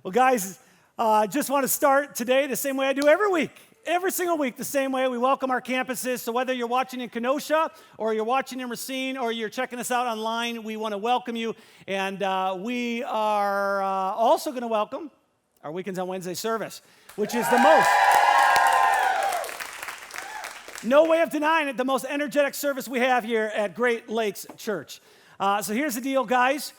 Well, guys, just want to start today the same way I do every week. Every single week, the same way. We welcome our campuses. So whether you're watching in Kenosha or you're watching in Racine or you're checking us out online, we want to welcome you. And we are also going to welcome our Weekends on Wednesday service, which is the most, no way of denying it, the most energetic service we have here at Great Lakes Church. So here's the deal, guys.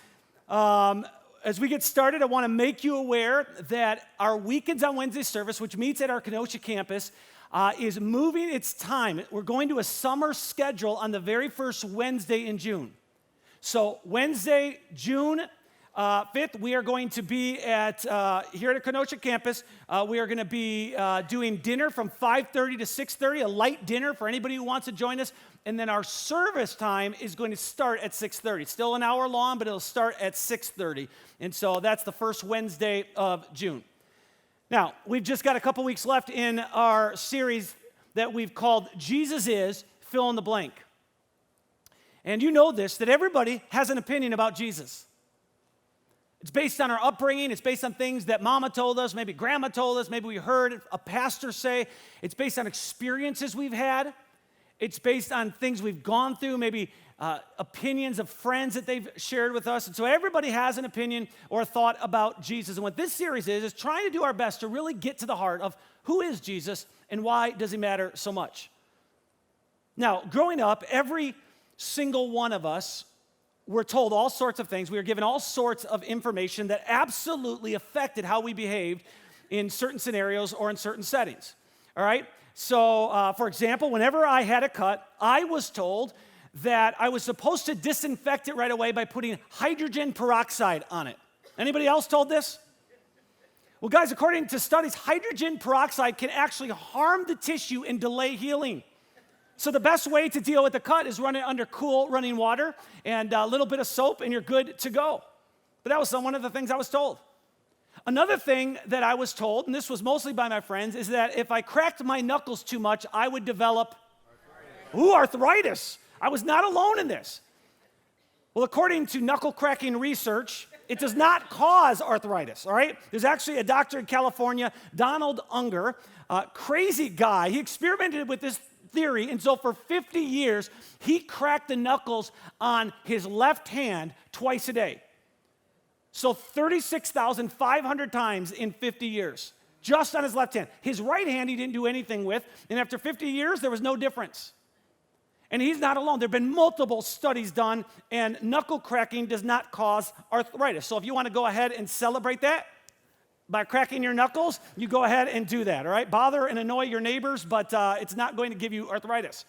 As we get started, I want to make you aware that our Weekends on Wednesday service, which meets at our Kenosha campus, is moving its time. We're going to a summer schedule on the very first Wednesday in June. So Wednesday, June 5th, we are going to be at here at a Kenosha campus. We are going to be doing dinner from 5:30 to 6:30, a light dinner for anybody who wants to join us. And then our service time is going to start at 6:30. Still an hour long, but it'll start at 6:30. And so that's the first Wednesday of June. Now, we've just got a couple weeks left in our series that we've called Jesus Is, Fill in the Blank. And you know this, that everybody has an opinion about Jesus. It's based on our upbringing. It's based on things that mama told us, maybe grandma told us, maybe we heard a pastor say. It's based on experiences we've had. It's based on things we've gone through, maybe opinions of friends that they've shared with us. And so everybody has an opinion or a thought about Jesus. And what this series is trying to do our best to really get to the heart of who is Jesus and why does he matter so much. Now, growing up, every single one of us were told all sorts of things. We were given all sorts of information that absolutely affected how we behaved in certain scenarios or in certain settings. All right? So, for example, whenever I had a cut, I was told that I was supposed to disinfect it right away by putting hydrogen peroxide on it. Anybody else told this? Well, guys, according to studies, hydrogen peroxide can actually harm the tissue and delay healing. So the best way to deal with the cut is run it under cool running water and a little bit of soap, and you're good to go. But that was one of the things I was told. Another thing that I was told, and this was mostly by my friends, is that if I cracked my knuckles too much, I would develop arthritis. I was not alone in this. Well, according to knuckle cracking research, it does not cause arthritis, all right? There's actually a doctor in California, Donald Unger, crazy guy. He experimented with this theory, and so for 50 years, he cracked the knuckles on his left hand twice a day. So 36,500 times in 50 years, just on his left hand. His right hand he didn't do anything with, and after 50 years, there was no difference. And he's not alone. There have been multiple studies done, and knuckle cracking does not cause arthritis. So if you want to go ahead and celebrate that by cracking your knuckles, you go ahead and do that, all right? Bother and annoy your neighbors, but it's not going to give you arthritis.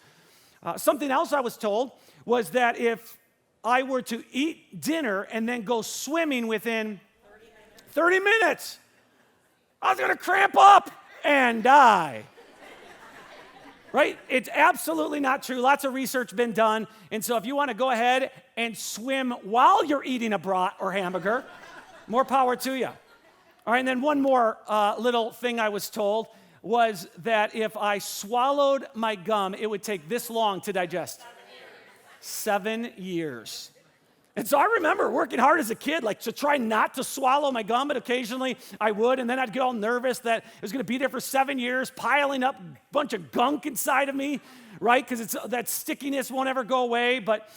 Something else I was told was that if I were to eat dinner and then go swimming within 30 minutes, I was going to cramp up and die. Right? It's absolutely not true. Lots of research been done. And so if you want to go ahead and swim while you're eating a brat or hamburger, more power to you. All right, and then one more little thing I was told was that if I swallowed my gum, it would take this long to digest. 7 years. And so I remember working hard as a kid, like to try not to swallow my gum, but occasionally I would, and then I'd get all nervous that it was going to be there for 7 years, piling up a bunch of gunk inside of me, right? Because that stickiness won't ever go away. But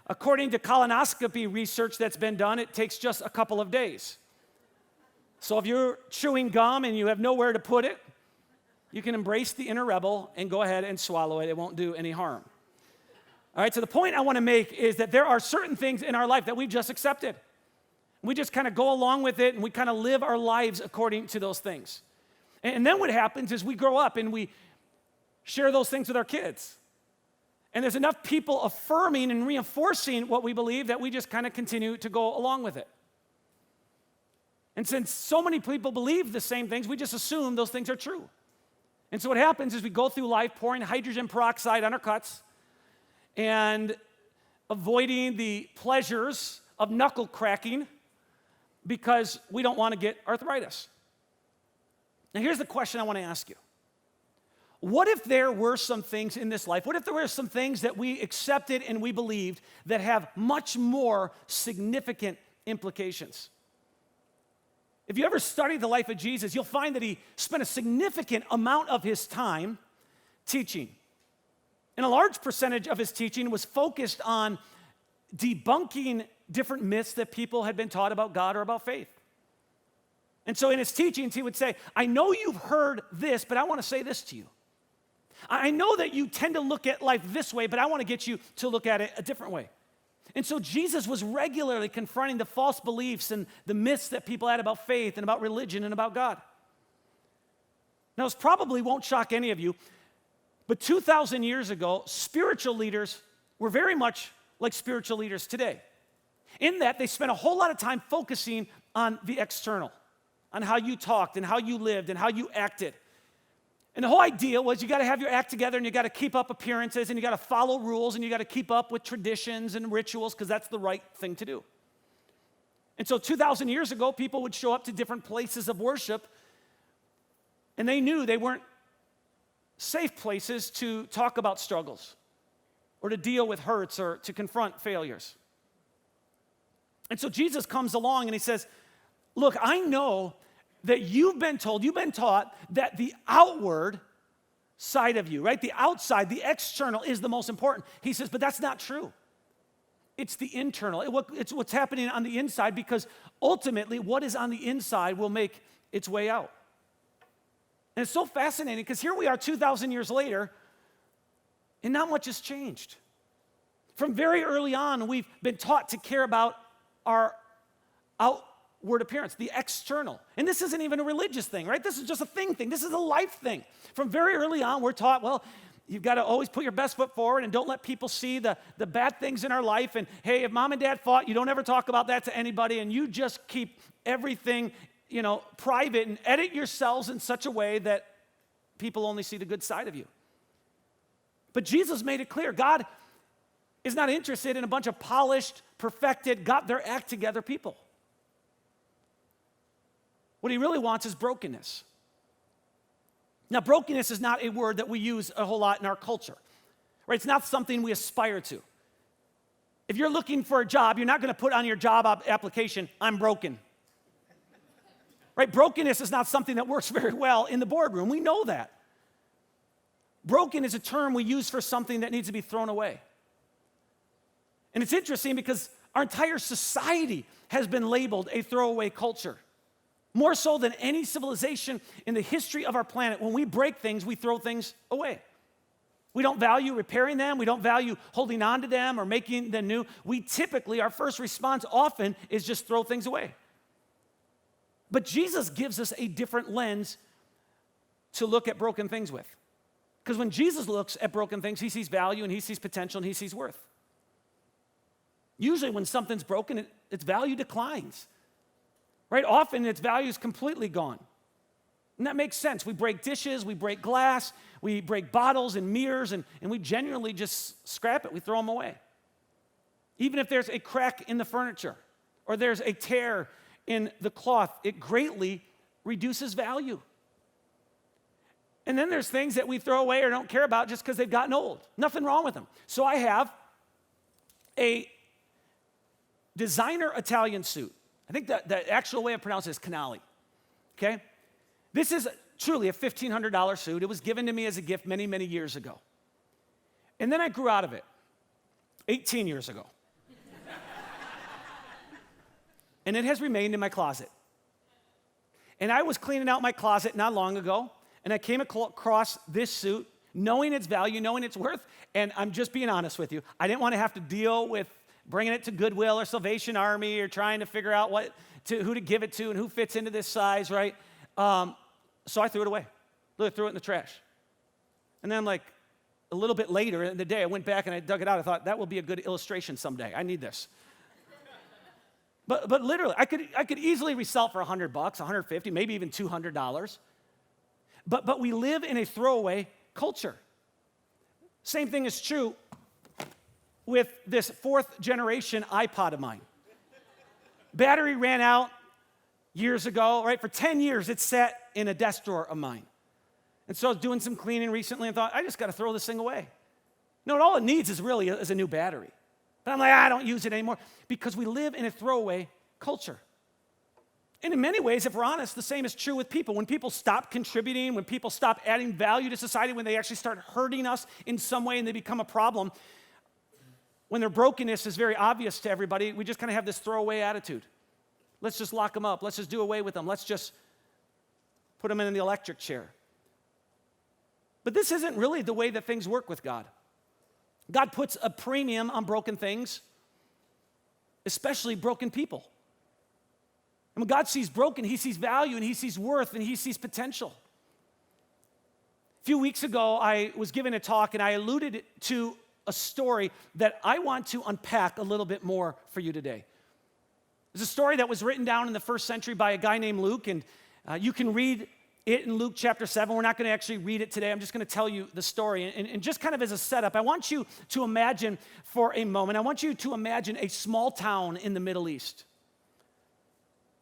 according to colonoscopy research that's been done, it takes just a couple of days. So if you're chewing gum and you have nowhere to put it, you can embrace the inner rebel and go ahead and swallow it. It won't do any harm. All right, so the point I want to make is that there are certain things in our life that we've just accepted. We just kind of go along with it, and we kind of live our lives according to those things. And then what happens is we grow up and we share those things with our kids. And there's enough people affirming and reinforcing what we believe that we just kind of continue to go along with it. And since so many people believe the same things, we just assume those things are true. And so what happens is we go through life pouring hydrogen peroxide on our cuts and avoiding the pleasures of knuckle cracking because we don't want to get arthritis. Now here's the question I want to ask you. What if there were some things in this life, what if there were some things that we accepted and we believed that have much more significant implications? If you ever study the life of Jesus, you'll find that he spent a significant amount of his time teaching. And a large percentage of his teaching was focused on debunking different myths that people had been taught about God or about faith. And so in his teachings, he would say, I know you've heard this, but I want to say this to you. I know that you tend to look at life this way, but I want to get you to look at it a different way. And so Jesus was regularly confronting the false beliefs and the myths that people had about faith and about religion and about God. Now, this probably won't shock any of you, but 2,000 years ago, spiritual leaders were very much like spiritual leaders today, in that they spent a whole lot of time focusing on the external, on how you talked and how you lived and how you acted. And the whole idea was you got to have your act together and you got to keep up appearances and you got to follow rules and you got to keep up with traditions and rituals because that's the right thing to do. And so 2,000 years ago, people would show up to different places of worship and they knew they weren't safe places to talk about struggles or to deal with hurts or to confront failures. And so Jesus comes along and he says, look, I know that you've been taught that the outward side of you, right? The outside, the external is the most important. He says, but that's not true. It's the internal. It's what's happening on the inside because ultimately what is on the inside will make its way out. And it's so fascinating because here we are 2,000 years later and not much has changed. From very early on, we've been taught to care about our outward appearance, the external. And this isn't even a religious thing, right? This is just a thing. This is a life thing. From very early on, we're taught, well, you've got to always put your best foot forward and don't let people see the bad things in our life. And hey, if mom and dad fought, you don't ever talk about that to anybody and you just keep everything, private and edit yourselves in such a way that people only see the good side of you. But Jesus made it clear, God is not interested in a bunch of polished, perfected, got their act together people. What he really wants is brokenness. Now, brokenness is not a word that we use a whole lot in our culture, right? It's not something we aspire to. If you're looking for a job, you're not going to put on your job application, I'm broken. Right? Brokenness is not something that works very well in the boardroom. We know that. Broken is a term we use for something that needs to be thrown away. And it's interesting because our entire society has been labeled a throwaway culture. More so than any civilization in the history of our planet. When we break things, we throw things away. We don't value repairing them. We don't value holding on to them or making them new. We typically, our first response often is just throw things away. But Jesus gives us a different lens to look at broken things with. Because when Jesus looks at broken things, he sees value and he sees potential and he sees worth. Usually when something's broken, its value declines. Right? Often its value is completely gone. And that makes sense. We break dishes, we break glass, we break bottles and mirrors, and we genuinely just scrap it. We throw them away. Even if there's a crack in the furniture or there's a tear in the cloth, it greatly reduces value. And then there's things that we throw away or don't care about just because they've gotten old. Nothing wrong with them. So I have a designer Italian suit. I think the actual way of pronouncing it is Canali, okay? This is truly a $1,500 suit. It was given to me as a gift many, many years ago. And then I grew out of it 18 years ago. And it has remained in my closet. And I was cleaning out my closet not long ago, and I came across this suit, knowing its value, knowing its worth, and I'm just being honest with you. I didn't want to have to deal with bringing it to Goodwill or Salvation Army or trying to figure out who to give it to and who fits into this size, right? So I threw it away. Literally threw it in the trash. And then like a little bit later in the day, I went back and I dug it out. I thought, that will be a good illustration someday. I need this. But literally, I could easily resell it for $100, $150, maybe even $200. But we live in a throwaway culture. Same thing is true with this 4th generation iPod of mine. Battery ran out years ago, right? For 10 years, it sat in a desk drawer of mine. And so I was doing some cleaning recently and thought, I just got to throw this thing away. No, all it needs is really is a new battery. But I'm like, I don't use it anymore because we live in a throwaway culture. And in many ways, if we're honest, the same is true with people. When people stop contributing, when people stop adding value to society, when they actually start hurting us in some way and they become a problem, when their brokenness is very obvious to everybody, we just kind of have this throwaway attitude. Let's just lock them up. Let's just do away with them. Let's just put them in the electric chair. But this isn't really the way that things work with God. God puts a premium on broken things, especially broken people. And when God sees broken, he sees value and he sees worth and he sees potential. A few weeks ago, I was giving a talk and I alluded to a story that I want to unpack a little bit more for you today. It's a story that was written down in the first century by a guy named Luke, and you can read it in Luke chapter 7. We're not going to actually read it today. I'm just going to tell you the story. And just kind of as a setup, I want you to imagine for a moment, I want you to imagine a small town in the Middle East.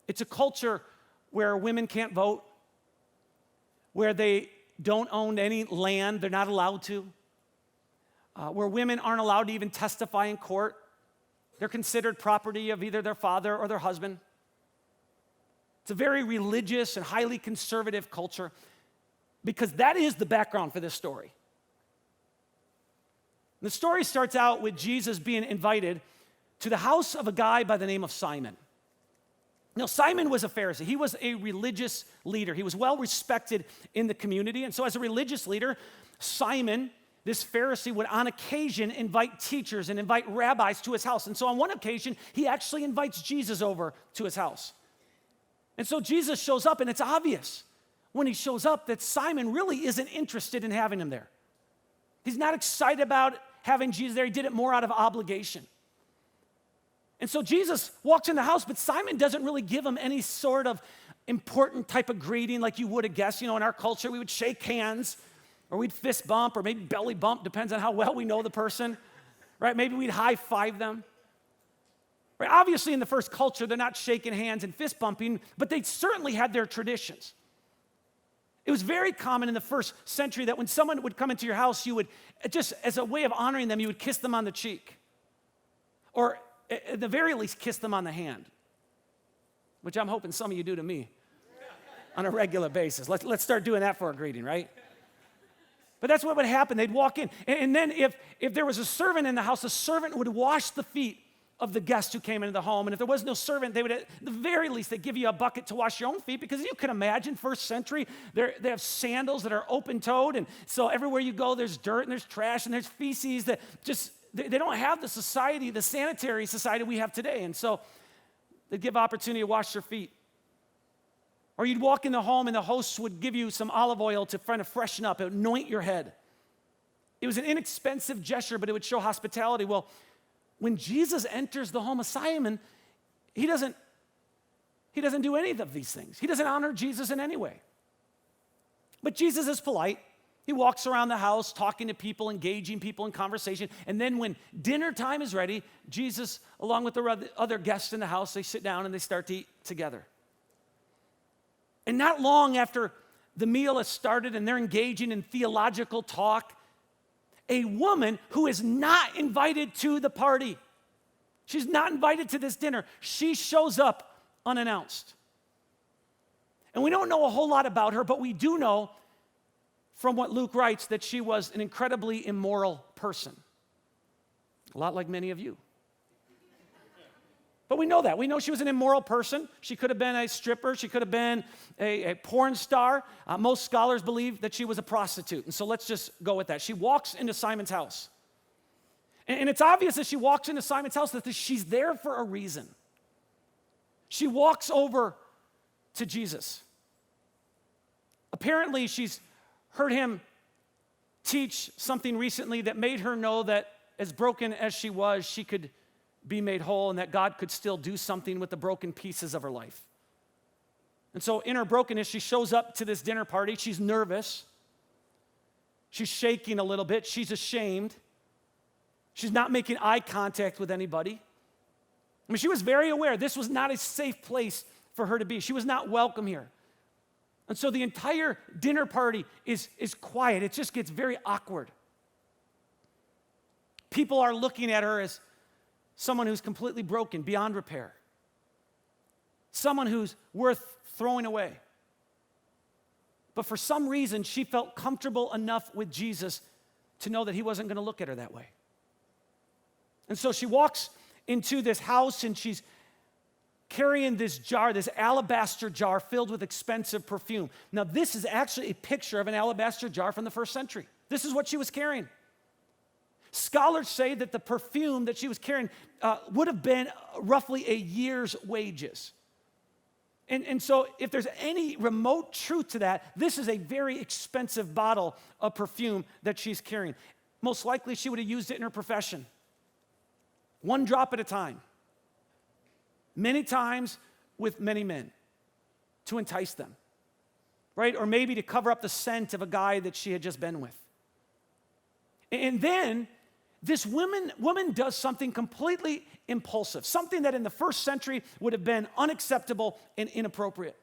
It's a culture where women can't vote, where they don't own any land, they're not allowed to, where women aren't allowed to even testify in court. They're considered property of either their father or their husband. It's a very religious and highly conservative culture because that is the background for this story. The story starts out with Jesus being invited to the house of a guy by the name of Simon. Now, Simon was a Pharisee. He was a religious leader. He was well respected in the community. And so as a religious leader, Simon, this Pharisee, would on occasion invite teachers and invite rabbis to his house. And so on one occasion, he actually invites Jesus over to his house. And so Jesus shows up, and it's obvious when he shows up that Simon really isn't interested in having him there. He's not excited about having Jesus there. He did it more out of obligation. And so Jesus walks in the house, but Simon doesn't really give him any sort of important type of greeting like you would have guessed. You know, in our culture, we would shake hands, or we'd fist bump, or maybe belly bump, depends on how well we know the person, right? Maybe we'd high five them. Right? Obviously, in the first culture, they're not shaking hands and fist bumping, but they certainly had their traditions. It was very common in the first century that when someone would come into your house, you would, just as a way of honoring them, you would kiss them on the cheek. Or at the very least, kiss them on the hand, which I'm hoping some of you do to me on a regular basis. Let's start doing that for a greeting, right? But that's what would happen. They'd walk in. And then if there was a servant in the house, the servant would wash the feet of the guest who came into the home. And if there was no servant, they would, at the very least, they'd give you a bucket to wash your own feet, because you can imagine, first century, they have sandals that are open-toed, and so everywhere you go, there's dirt and there's trash and there's feces that just, they don't have the society, the sanitary society we have today. And so they'd give opportunity to wash their feet. Or you'd walk in the home and the hosts would give you some olive oil to kind of freshen up, anoint your head. It was an inexpensive gesture, but it would show hospitality. Well, when Jesus enters the home of Simon, he doesn't do any of these things. He doesn't honor Jesus in any way. But Jesus is polite. He walks around the house talking to people, engaging people in conversation. And then when dinner time is ready, Jesus, along with the other guests in the house, they sit down and they start to eat together. And not long after the meal has started and they're engaging in theological talk, a woman who is not invited to the party, she's not invited to this dinner, she shows up unannounced. And we don't know a whole lot about her, but we do know from what Luke writes that she was an incredibly immoral person. A lot like many of you. But we know that. We know she was an immoral person. She could have been a stripper. She could have been a porn star. Most scholars believe that she was a prostitute. And so let's just go with that. She walks into Simon's house. And it's obvious that she walks into Simon's house that she's there for a reason. She walks over to Jesus. Apparently, she's heard him teach something recently that made her know that as broken as she was, she could be made whole, and that God could still do something with the broken pieces of her life. And so in her brokenness, she shows up to this dinner party. She's nervous. She's shaking a little bit. She's ashamed. She's not making eye contact with anybody. I mean, she was very aware this was not a safe place for her to be. She was not welcome here. And so the entire dinner party is quiet. It just gets very awkward. People are looking at her as someone who's completely broken, beyond repair. someone who's worth throwing away. But for some reason, she felt comfortable enough with Jesus to know that he wasn't going to look at her that way. And so she walks into this house and she's carrying this jar, this alabaster jar filled with expensive perfume. Now, this is actually a picture of an alabaster jar from the first century. This is what she was carrying. Scholars say that the perfume that she was carrying would have been roughly a year's wages. And so if there's any remote truth to that, this is a very expensive bottle of perfume that she's carrying. Most likely she would have used it in her profession. One drop at a time. Many times with many men to entice them, right? Or maybe to cover up the scent of a guy that she had just been with. And then this woman does something completely impulsive, something that in the first century would have been unacceptable and inappropriate.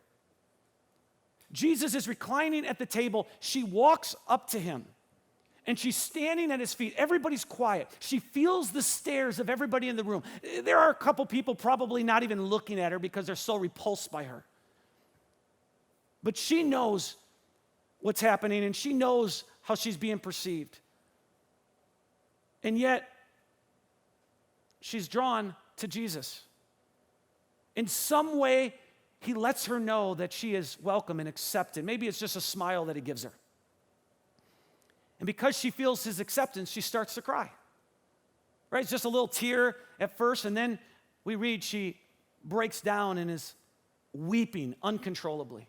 Jesus is reclining at the table. She walks up to him. And she's standing at his feet. Everybody's quiet. She feels the stares of everybody in the room. There are a couple people probably not even looking at her because they're so repulsed by her. But she knows what's happening, and she knows how she's being perceived. And yet, she's drawn to Jesus. In some way, he lets her know that she is welcome and accepted. Maybe it's just a smile that he gives her. And because she feels his acceptance, she starts to cry. Right? It's just a little tear at first, and then we read she breaks down and is weeping uncontrollably.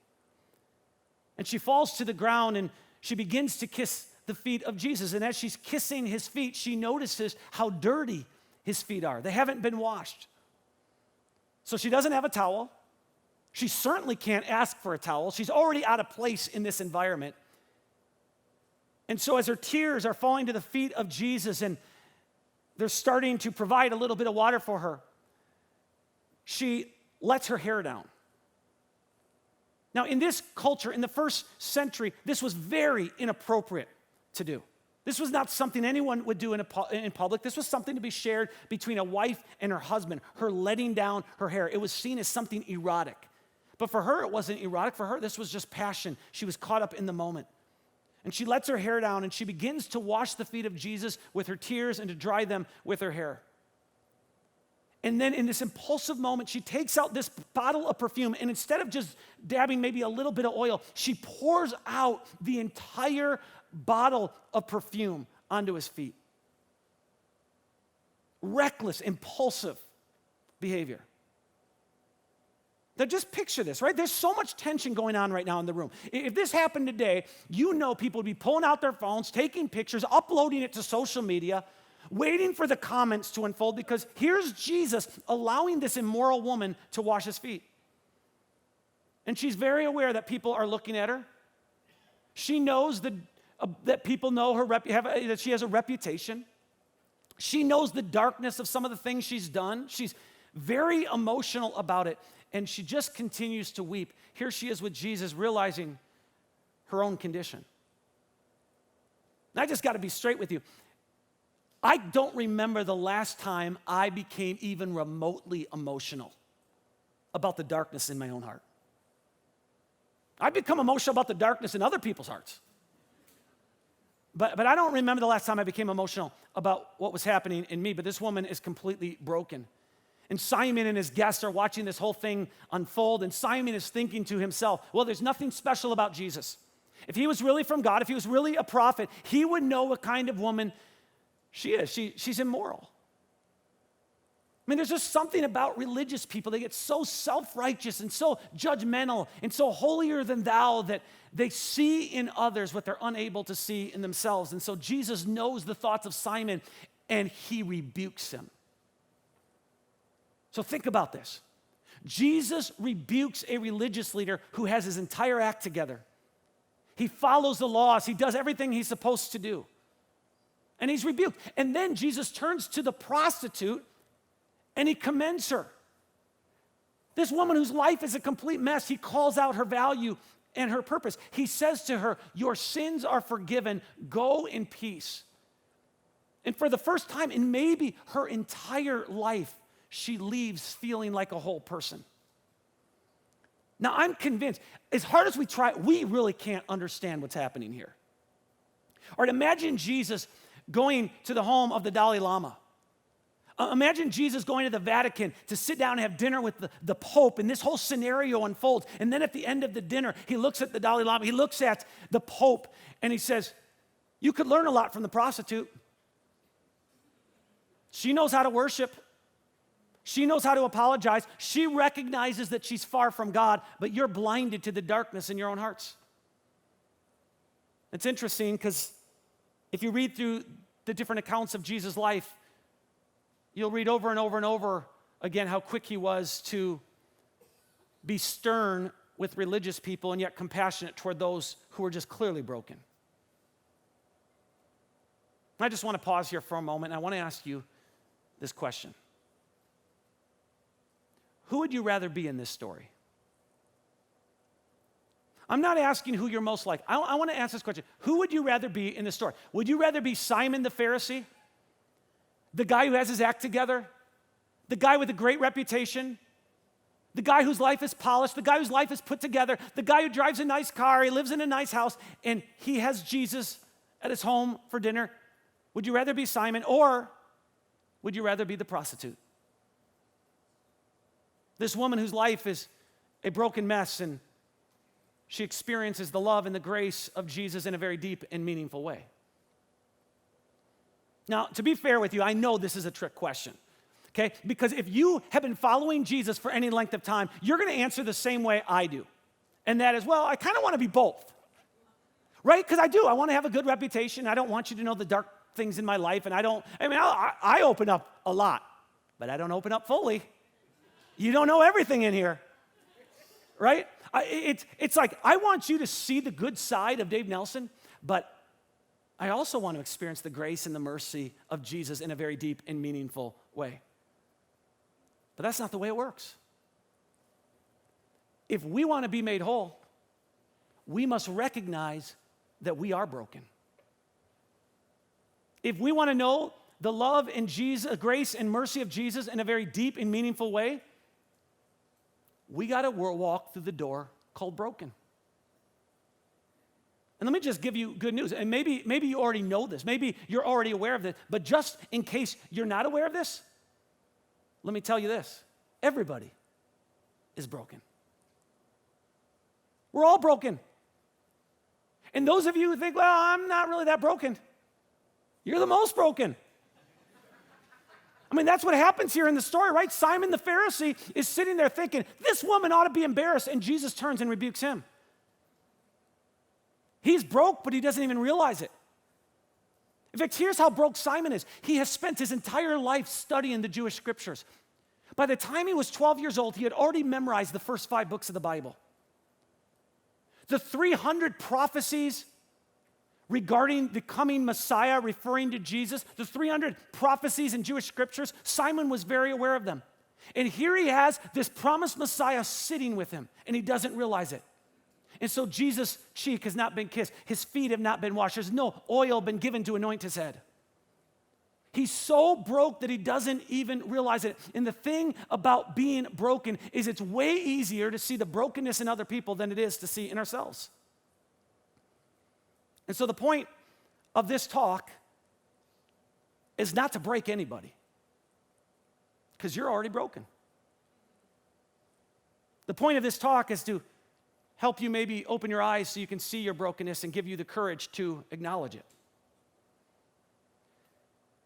And she falls to the ground and she begins to kiss the feet of Jesus. And as she's kissing his feet, she notices how dirty his feet are. They haven't been washed. So she doesn't have a towel. She certainly can't ask for a towel. She's already out of place in this environment. And so as her tears are falling to the feet of Jesus and they're starting to provide a little bit of water for her, she lets her hair down. Now, in this culture, in the first century, this was very inappropriate to do. This was not something anyone would do in public. This was something to be shared between a wife and her husband, her letting down her hair. It was seen as something erotic. But for her, it wasn't erotic. For her, this was just passion. She was caught up in the moment. And she lets her hair down and she begins to wash the feet of Jesus with her tears and to dry them with her hair. And then in this impulsive moment, she takes out this bottle of perfume and instead of just dabbing maybe a little bit of oil, she pours out the entire bottle of perfume onto his feet. Reckless, impulsive behavior. Now just picture this, right? There's so much tension going on right now in the room. If this happened today, you know people would be pulling out their phones, taking pictures, uploading it to social media, waiting for the comments to unfold because here's Jesus allowing this immoral woman to wash his feet. And she's very aware that people are looking at her. She knows that people know her, that she has a reputation. She knows the darkness of some of the things she's done. She's very emotional about it. And she just continues to weep. Here she is with Jesus, realizing her own condition. And I just got to be straight with you. I don't remember the last time I became even remotely emotional about the darkness in my own heart. I become emotional about the darkness in other people's hearts. But I don't remember the last time I became emotional about what was happening in me. But this woman is completely broken. And Simon and his guests are watching this whole thing unfold, and Simon is thinking to himself, well, there's nothing special about Jesus. If he was really from God, if he was really a prophet, he would know what kind of woman she is. She's immoral. I mean, there's just something about religious people. They get so self-righteous and so judgmental and so holier than thou that they see in others what they're unable to see in themselves. And so Jesus knows the thoughts of Simon, and he rebukes him. So think about this. Jesus rebukes a religious leader who has his entire act together. He follows the laws. He does everything he's supposed to do. And he's rebuked. And then Jesus turns to the prostitute and he commends her. This woman whose life is a complete mess, he calls out her value and her purpose. He says to her, your sins are forgiven. Go in peace. And for the first time in maybe her entire life, she leaves feeling like a whole person. Now, I'm convinced, as hard as we try, we really can't understand what's happening here. Or imagine Jesus going to the home of the Dalai Lama. Imagine Jesus going to the Vatican to sit down and have dinner with the Pope, and this whole scenario unfolds. And then at the end of the dinner, he looks at the Dalai Lama, he looks at the Pope, and he says, you could learn a lot from the prostitute. She knows how to worship. She knows how to apologize. She recognizes that she's far from God, but you're blinded to the darkness in your own hearts. It's interesting because if you read through the different accounts of Jesus' life, you'll read over and over and over again how quick he was to be stern with religious people and yet compassionate toward those who were just clearly broken. I just want to pause here for a moment, and I want to ask you this question. Who would you rather be in this story? I'm not asking who you're most like. I want to ask this question. Who would you rather be in this story? Would you rather be Simon the Pharisee? The guy who has his act together? The guy with a great reputation? The guy whose life is polished? The guy whose life is put together? The guy who drives a nice car, he lives in a nice house, and he has Jesus at his home for dinner? Would you rather be Simon, or would you rather be the prostitute? This woman whose life is a broken mess, and she experiences the love and the grace of Jesus in a very deep and meaningful way. Now, to be fair with you, I know this is a trick question, okay? Because if you have been following Jesus for any length of time, you're going to answer the same way I do. And that is, well, I kind of want to be both, right? Because I do. I want to have a good reputation. I don't want you to know the dark things in my life. And I open up a lot, but I don't open up fully. You don't know everything in here, right? It's like I want you to see the good side of Dave Nelson, but I also want to experience the grace and the mercy of Jesus in a very deep and meaningful way. But that's not the way it works. If we want to be made whole, we must recognize that we are broken. If we want to know the love and grace and mercy of Jesus in a very deep and meaningful way, we got to walk through the door called broken. And let me just give you good news. And maybe you already know this. Maybe you're already aware of this. But just in case you're not aware of this, let me tell you this. Everybody is broken. We're all broken. And those of you who think, well, I'm not really that broken, you're the most broken. I mean, that's what happens here in the story, right? Simon the Pharisee is sitting there thinking, this woman ought to be embarrassed, and Jesus turns and rebukes him. He's broke, but he doesn't even realize it. In fact, here's how broke Simon is. He has spent his entire life studying the Jewish scriptures. By the time he was 12 years old, he had already memorized the first 5 books of the Bible. The 300 prophecies regarding the coming Messiah, referring to Jesus, the 300 prophecies in Jewish scriptures, Simon was very aware of them. And here he has this promised Messiah sitting with him, and he doesn't realize it. And so Jesus' cheek has not been kissed. His feet have not been washed. There's no oil been given to anoint his head. He's so broke that he doesn't even realize it. And the thing about being broken is it's way easier to see the brokenness in other people than it is to see in ourselves. And so the point of this talk is not to break anybody, because you're already broken. The point of this talk is to help you maybe open your eyes so you can see your brokenness and give you the courage to acknowledge it.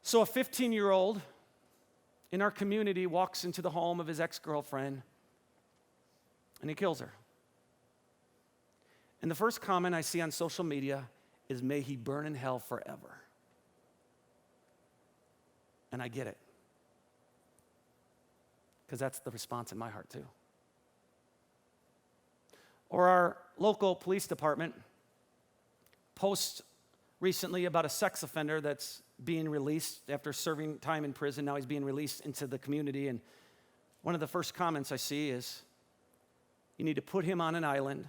So a 15-year-old in our community walks into the home of his ex-girlfriend and he kills her. And the first comment I see on social media is, may he burn in hell forever. And I get it, because that's the response in my heart too. Or our local police department posts recently about a sex offender that's being released after serving time in prison. Now he's being released into the community, and one of the first comments I see is, you need to put him on an island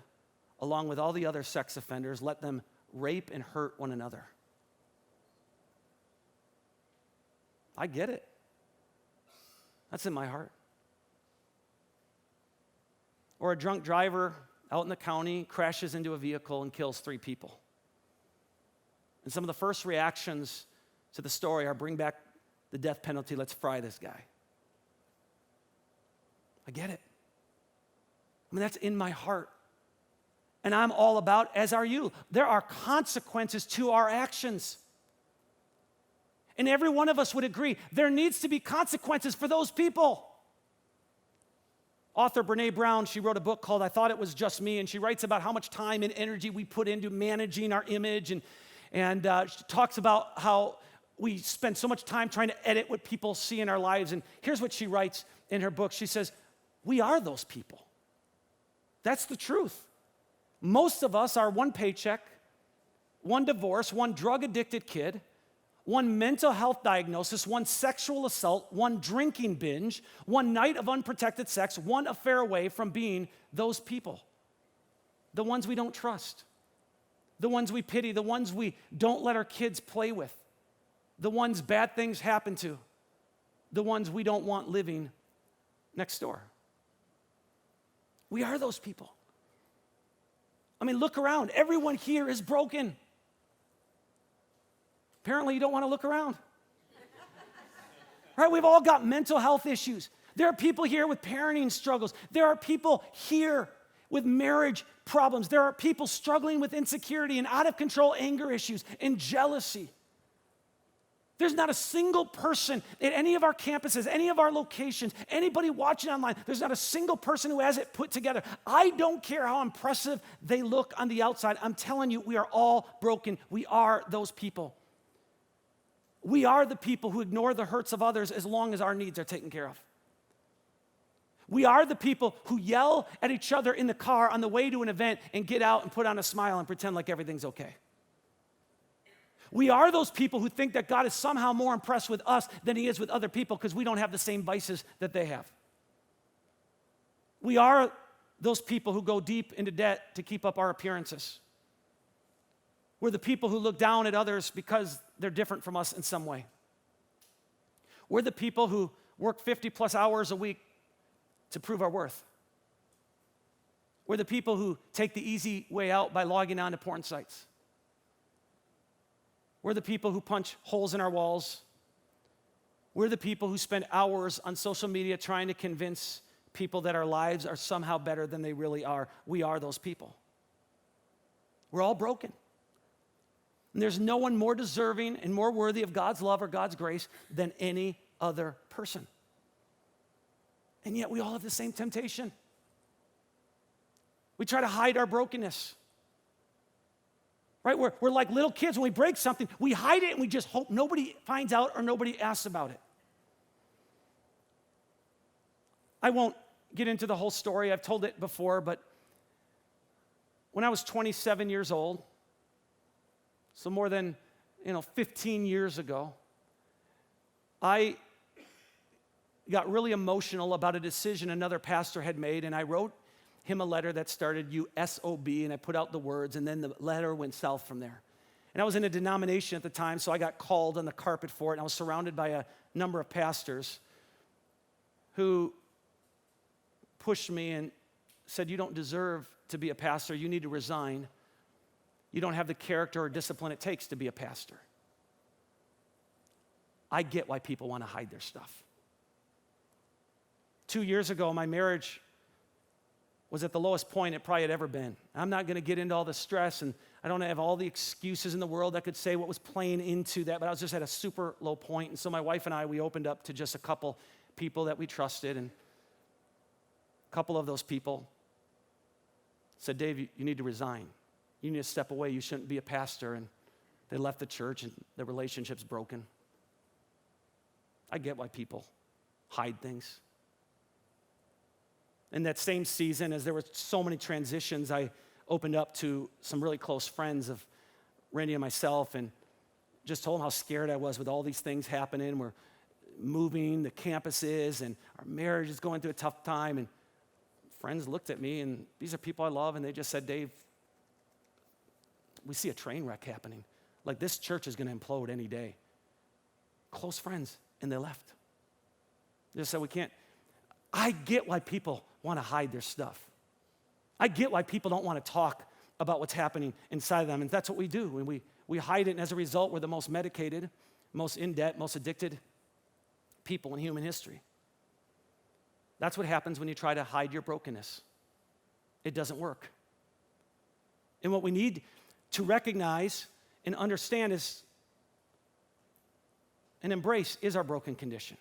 along with all the other sex offenders, let them rape and hurt one another. I get it. That's in my heart. Or a drunk driver out in the county crashes into a vehicle and kills 3 people. And some of the first reactions to the story are bring back the death penalty, let's fry this guy. I get it. I mean, that's in my heart. And I'm all about, as are you, there are consequences to our actions. And every one of us would agree, there needs to be consequences for those people. Author Brené Brown, she wrote a book called I Thought It Was Just Me, and she writes about how much time and energy we put into managing our image, and she talks about how we spend so much time trying to edit what people see in our lives. And here's what she writes in her book. She says, we are those people. That's the truth. Most of us are 1 paycheck, 1 divorce, 1 drug-addicted kid, 1 mental health diagnosis, 1 sexual assault, 1 drinking binge, 1 night of unprotected sex, 1 affair away from being those people. The ones we don't trust, the ones we pity, the ones we don't let our kids play with, the ones bad things happen to, the ones we don't want living next door. We are those people. I mean, look around. Everyone here is broken. Apparently, you don't want to look around. Right? We've all got mental health issues. There are people here with parenting struggles. There are people here with marriage problems. There are people struggling with insecurity and out of control anger issues and jealousy. There's not a single person at any of our campuses, any of our locations, anybody watching online, there's not a single person who has it put together. I don't care how impressive they look on the outside. I'm telling you, we are all broken. We are those people. We are the people who ignore the hurts of others as long as our needs are taken care of. We are the people who yell at each other in the car on the way to an event and get out and put on a smile and pretend like everything's okay. We are those people who think that God is somehow more impressed with us than he is with other people because we don't have the same vices that they have. We are those people who go deep into debt to keep up our appearances. We're the people who look down at others because they're different from us in some way. We're the people who work 50 plus hours a week to prove our worth. We're the people who take the easy way out by logging on to porn sites. We're the people who punch holes in our walls. We're the people who spend hours on social media trying to convince people that our lives are somehow better than they really are. We are those people. We're all broken. And there's no one more deserving and more worthy of God's love or God's grace than any other person. And yet we all have the same temptation. We try to hide our brokenness. Right? We're like little kids. When we break something, we hide it and we just hope nobody finds out or nobody asks about it. I won't get into the whole story. I've told it before, but when I was 27 years old, so more than 15 years ago, I got really emotional about a decision another pastor had made, and I wrote him a letter that started USOB, and I put out the words, and then the letter went south from there. And I was in a denomination at the time, so I got called on the carpet for it, and I was surrounded by a number of pastors who pushed me and said, you don't deserve to be a pastor, you need to resign. You don't have the character or discipline it takes to be a pastor. I get why people want to hide their stuff. 2 years ago, my marriage was at the lowest point it probably had ever been. I'm not going to get into all the stress, and I don't have all the excuses in the world that could say what was playing into that, but I was just at a super low point. And so my wife and I, we opened up to just a couple people that we trusted, and a couple of those people said, Dave, you need to resign. You need to step away. You shouldn't be a pastor. And they left the church, and the relationship's broken. I get why people hide things. In that same season, as there were so many transitions, I opened up to some really close friends of Randy and myself and just told them how scared I was with all these things happening. We're moving, the campuses, and our marriage is going through a tough time. And friends looked at me, and these are people I love, and they just said, Dave, we see a train wreck happening. Like this church is going to implode any day. Close friends, and they left. They just said, we can't. I get why people want to hide their stuff. I get why people don't want to talk about what's happening inside of them, and that's what we do. When we hide it, and as a result, we're the most medicated, most in debt, most addicted people in human history. That's what happens when you try to hide your brokenness. It doesn't work. And what we need to recognize and understand is and embrace is our broken condition.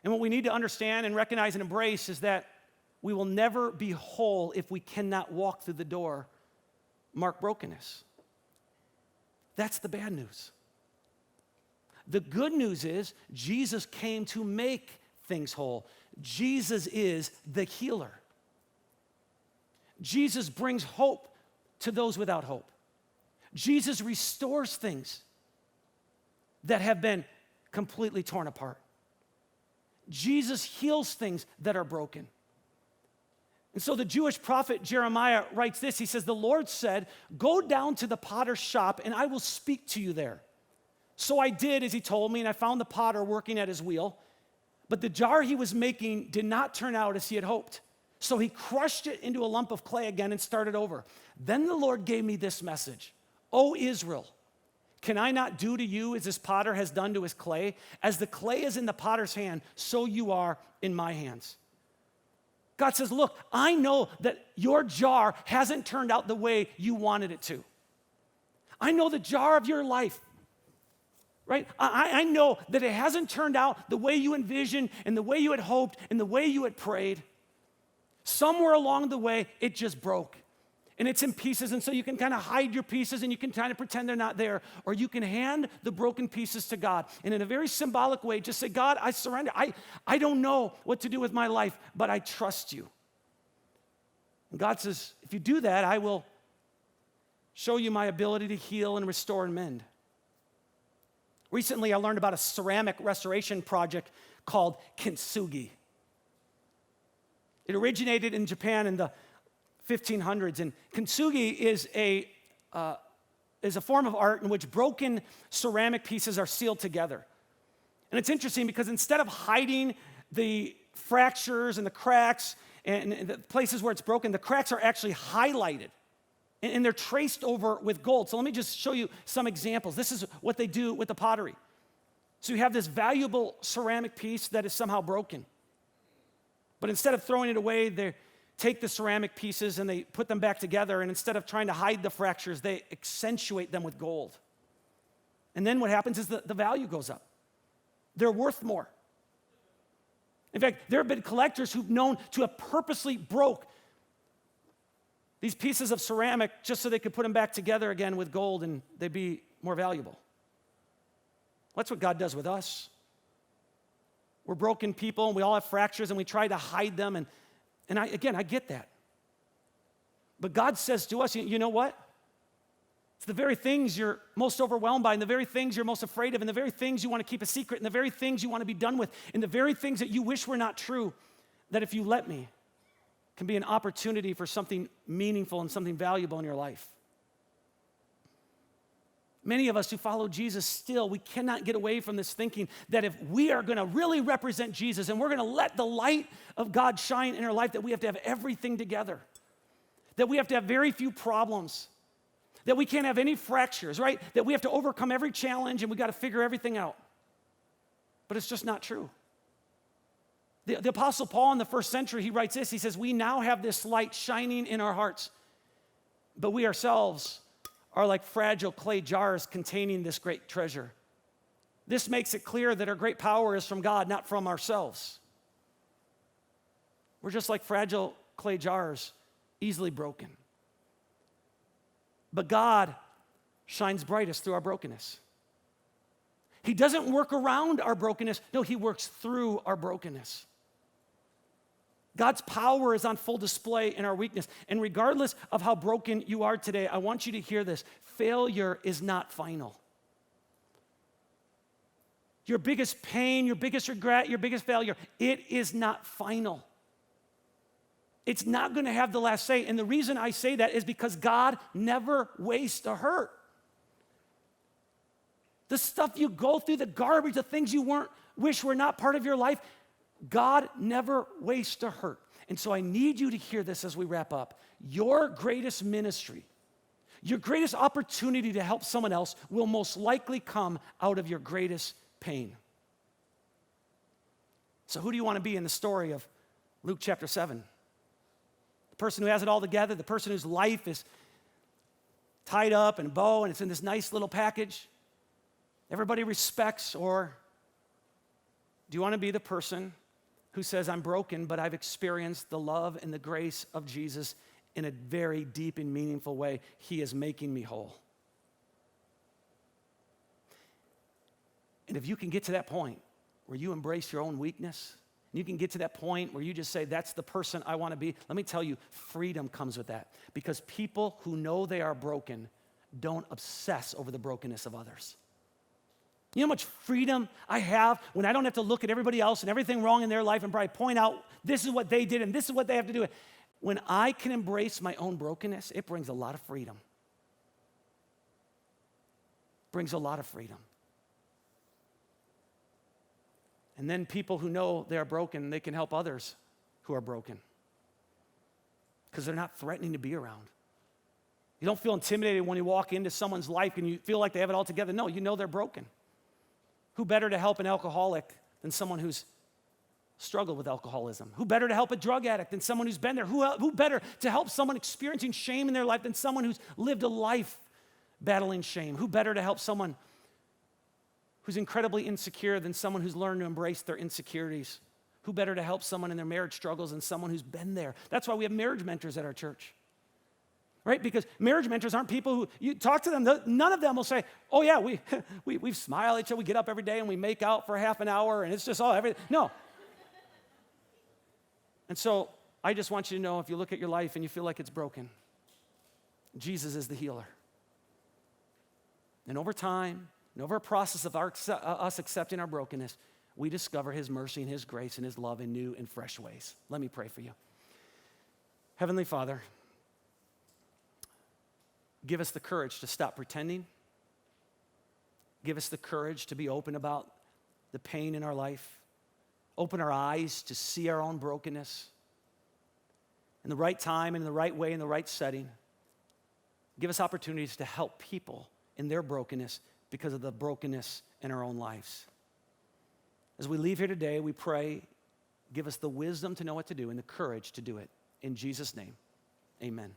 And what we need to understand and recognize and embrace is that we will never be whole if we cannot walk through the door marked brokenness. That's the bad news. The good news is Jesus came to make things whole. Jesus is the healer. Jesus brings hope to those without hope. Jesus restores things that have been completely torn apart. Jesus heals things that are broken. And so the Jewish prophet Jeremiah writes this. He says, "The Lord said, 'Go down to the potter's shop and I will speak to you there.' So I did as he told me, and I found the potter working at his wheel. But the jar he was making did not turn out as he had hoped. So he crushed it into a lump of clay again and started over. Then the Lord gave me this message. 'O Israel, can I not do to you as this potter has done to his clay? As the clay is in the potter's hand, so you are in my hands.'" God says, look, I know that your jar hasn't turned out the way you wanted it to. I know the jar of your life, right? I know that it hasn't turned out the way you envisioned and the way you had hoped and the way you had prayed. Somewhere along the way, it just broke. And it's in pieces, and so you can kind of hide your pieces and you can kind of pretend they're not there, or you can hand the broken pieces to God. And in a very symbolic way, just say, God, I surrender. I don't know what to do with my life, but I trust you. And God says, if you do that, I will show you my ability to heal and restore and mend. Recently, I learned about a ceramic restoration project called kintsugi. It originated in Japan in the 1500s, and kintsugi is a form of art in which broken ceramic pieces are sealed together. And it's interesting because instead of hiding the fractures and the cracks and the places where it's broken, the cracks are actually highlighted, and they're traced over with gold. So let me just show you some examples. This is what they do with the pottery. So you have this valuable ceramic piece that is somehow broken. But instead of throwing it away, they take the ceramic pieces and they put them back together, and instead of trying to hide the fractures, they accentuate them with gold. And then what happens is the value goes up. They're worth more. In fact, there have been collectors who've known to have purposely broke these pieces of ceramic just so they could put them back together again with gold and they'd be more valuable. That's what God does with us. We're broken people and we all have fractures and we try to hide them, and I get that. But God says to us, you know what? It's the very things you're most overwhelmed by, and the very things you're most afraid of, and the very things you want to keep a secret, and the very things you want to be done with, and the very things that you wish were not true, that if you let me, can be an opportunity for something meaningful and something valuable in your life. Many of us who follow Jesus still, we cannot get away from this thinking that if we are going to really represent Jesus and we're going to let the light of God shine in our life, that we have to have everything together, that we have to have very few problems, that we can't have any fractures, right? That we have to overcome every challenge and we got to figure everything out. But it's just not true. The Apostle Paul in the first century, he writes this. He says, "We now have this light shining in our hearts, but we ourselves are like fragile clay jars containing this great treasure. This makes it clear that our great power is from God, not from ourselves." We're just like fragile clay jars, easily broken. But God shines brightest through our brokenness. He doesn't work around our brokenness. No, he works through our brokenness. God's power is on full display in our weakness. And regardless of how broken you are today, I want you to hear this. Failure is not final. Your biggest pain, your biggest regret, your biggest failure, it is not final. It's not going to have the last say. And the reason I say that is because God never wastes a hurt. The stuff you go through, the garbage, the things you wish were not part of your life, God never wastes a hurt. And so I need you to hear this as we wrap up. Your greatest ministry, your greatest opportunity to help someone else will most likely come out of your greatest pain. So who do you want to be in the story of Luke chapter 7? The person who has it all together, the person whose life is tied up in a bow and it's in this nice little package everybody respects? Or do you want to be the person who says, I'm broken, but I've experienced the love and the grace of Jesus in a very deep and meaningful way. He is making me whole. And if you can get to that point where you embrace your own weakness, and you can get to that point where you just say, that's the person I want to be, let me tell you, freedom comes with that. Because people who know they are broken don't obsess over the brokenness of others. You know how much freedom I have when I don't have to look at everybody else and everything wrong in their life and probably point out this is what they did and this is what they have to do. When I can embrace my own brokenness, it brings a lot of freedom. Brings a lot of freedom. And then people who know they are broken, they can help others who are broken because they're not threatening to be around. You don't feel intimidated when you walk into someone's life and you feel like they have it all together. No, you know they're broken. Who better to help an alcoholic than someone who's struggled with alcoholism? Who better to help a drug addict than someone who's been there? Who better to help someone experiencing shame in their life than someone who's lived a life battling shame? Who better to help someone who's incredibly insecure than someone who's learned to embrace their insecurities? Who better to help someone in their marriage struggles than someone who's been there? That's why we have marriage mentors at our church. Right? Because marriage mentors aren't people who, you talk to them, none of them will say, oh yeah, we smile at each other, we get up every day and we make out for half an hour and it's just all everything. No. And so I just want you to know, if you look at your life and you feel like it's broken, Jesus is the healer. And over time, and over a process of us accepting our brokenness, we discover his mercy and his grace and his love in new and fresh ways. Let me pray for you. Heavenly Father, give us the courage to stop pretending. Give us the courage to be open about the pain in our life. Open our eyes to see our own brokenness in the right time, in the right way, in the right setting. Give us opportunities to help people in their brokenness because of the brokenness in our own lives. As we leave here today, we pray, give us the wisdom to know what to do and the courage to do it. In Jesus' name, amen.